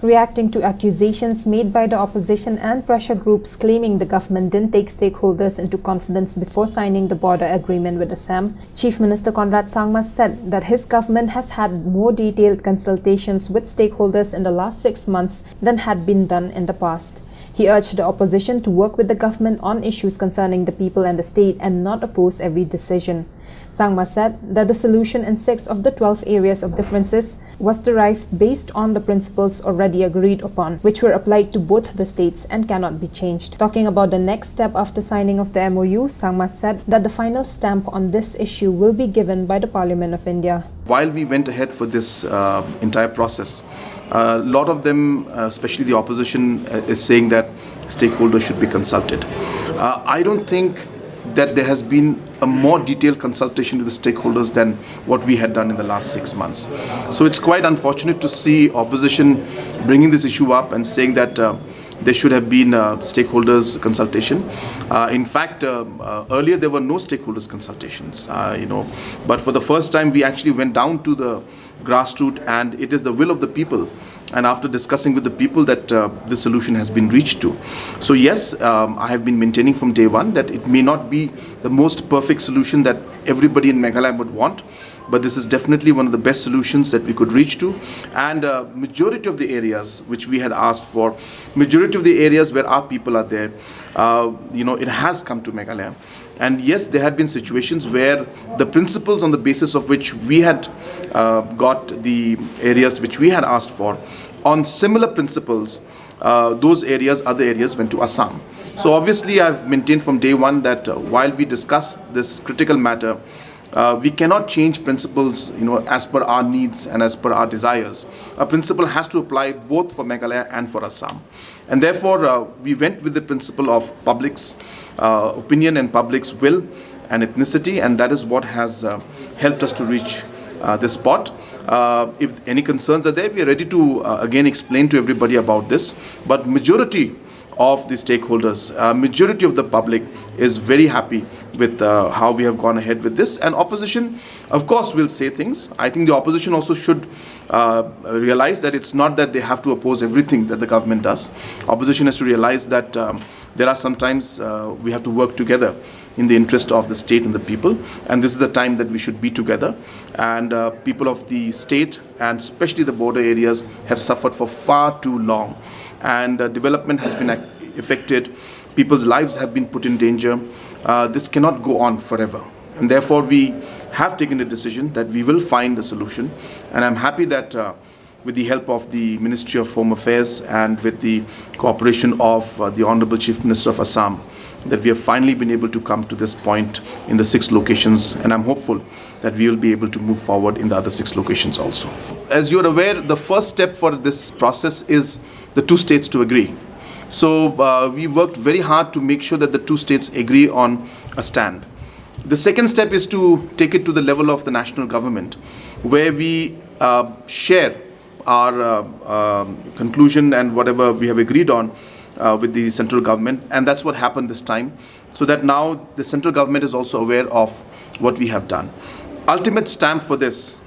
reacting to accusations made by the opposition and pressure groups claiming the government didn't take stakeholders into confidence before signing the border agreement with Assam. Chief Minister Conrad Sangma said that his government has had more detailed consultations with stakeholders in the last 6 months than had been done in the past. He urged the opposition to work with the government on issues concerning the people and the state and not oppose every decision. Sangma said that the solution in 6 of the 12 areas of differences was derived based on the principles already agreed upon, which were applied to both the states and cannot be changed. Talking about the next step after signing of the MOU, Sangma said that the final stamp on this issue will be given by the Parliament of India. While we went ahead for this entire process, a lot of them, especially the opposition, is saying that stakeholders should be consulted. I don't think that there has been a more detailed consultation to the stakeholders than what we had done in the last 6 months. So it's quite unfortunate to see opposition bringing this issue up and saying that there should have been stakeholders consultation. In fact, earlier there were no stakeholders consultations, but for the first time we actually went down to the grassroots, and it is the will of the people, and after discussing with the people, that the solution has been reached to. So yes, I have been maintaining from day one that it may not be the most perfect solution that everybody in Meghalaya would want, but this is definitely one of the best solutions that we could reach to. And majority of the areas which we had asked for, majority of the areas where our people are there, it has come to Meghalaya. And yes, there have been situations where the principles on the basis of which we had got the areas which we had asked for, on similar principles, those areas, other areas went to Assam. So obviously I've maintained from day one that while we discuss this critical matter, we cannot change principles, as per our needs and as per our desires. A principle has to apply both for Meghalaya and for Assam. And therefore, we went with the principle of public's opinion and public's will and ethnicity, and that is what has helped us to reach this spot. If any concerns are there, we are ready to again explain to everybody about this. But majority of the stakeholders, majority of the public is very happy with how we have gone ahead with this. And opposition, of course, will say things. I think the opposition also should realize that it's not that they have to oppose everything that the government does. Opposition has to realize that there are sometimes we have to work together in the interest of the state and the people, and this is the time that we should be together. And people of the state, and especially the border areas, have suffered for far too long, and development has been affected. People's lives have been put in danger. This cannot go on forever, and therefore we have taken a decision that we will find a solution. And I'm happy that with the help of the Ministry of Home Affairs and with the cooperation of the Honorable Chief Minister of Assam, that we have finally been able to come to this point in the 6 locations, and I'm hopeful that we will be able to move forward in the other 6 locations also. As you're aware, the first step for this process is the 2 states to agree. So we worked very hard to make sure that the 2 states agree on a stand. The second step is to take it to the level of the national government, where we share our conclusion and whatever we have agreed on with the central government, and that's what happened this time, so that now the central government is also aware of what we have done. Ultimate stamp for this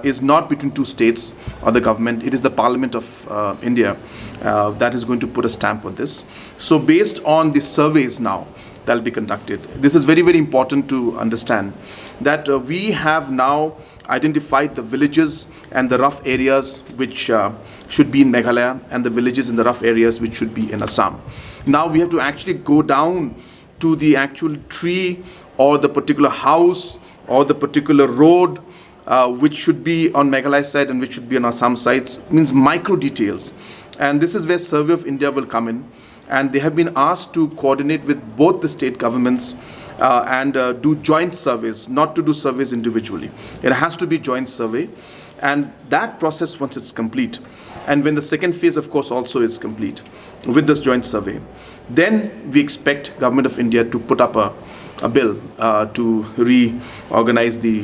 is not between 2 states or the government, it is the Parliament of India that is going to put a stamp on this. So based on the surveys now that will be conducted, this is very, very important to understand that we have now identified the villages and the rough areas which should be in Meghalaya, and the villages in the rough areas which should be in Assam. Now we have to actually go down to the actual tree or the particular house or the particular road which should be on Meghalaya side and which should be on Assam sides, means micro details. And this is where Survey of India will come in, and they have been asked to coordinate with both the state governments and do joint surveys, not to do surveys individually. It has to be joint survey, and that process, once it's complete, and when the second phase of course also is complete with this joint survey, then we expect Government of India to put up a bill to reorganize the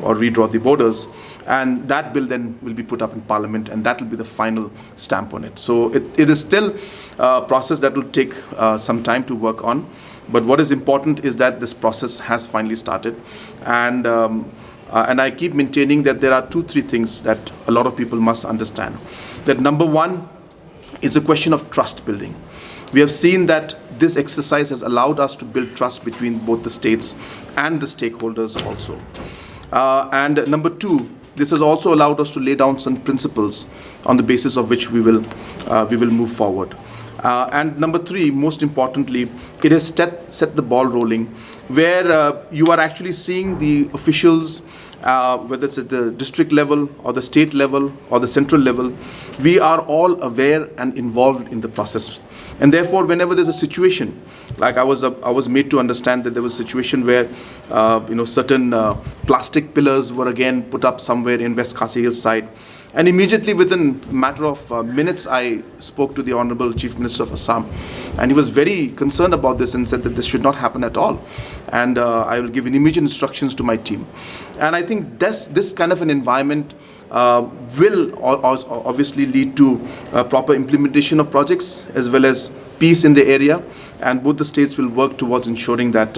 or redraw the borders, and that bill then will be put up in Parliament, and that will be the final stamp on it. So it is still a process that will take some time to work on, but what is important is that this process has finally started. And I keep maintaining that there are 2-3 things that a lot of people must understand. That number one, is a question of trust building. We have seen that this exercise has allowed us to build trust between both the states and the stakeholders also. And number two, this has also allowed us to lay down some principles on the basis of which we will move forward. And number three, most importantly, it has set the ball rolling, where you are actually seeing the officials, whether it's at the district level or the state level or the central level, we are all aware and involved in the process. And therefore, whenever there's a situation, like I was made to understand that there was a situation where certain plastic pillars were again put up somewhere in West Khasi Hills side. And immediately within a matter of minutes, I spoke to the Honorable Chief Minister of Assam, and he was very concerned about this and said that this should not happen at all. And I will give immediate instructions to my team. And I think this kind of an environment will obviously lead to proper implementation of projects as well as peace in the area. And both the states will work towards ensuring that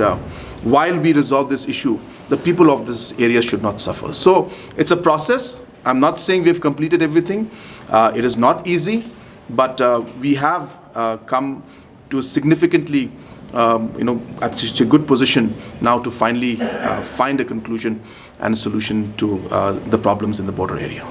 while we resolve this issue, the people of this area should not suffer. So it's a process. I'm not saying we've completed everything. It is not easy, but we have come to a significantly, at a good position now to finally find a conclusion and a solution to the problems in the border area.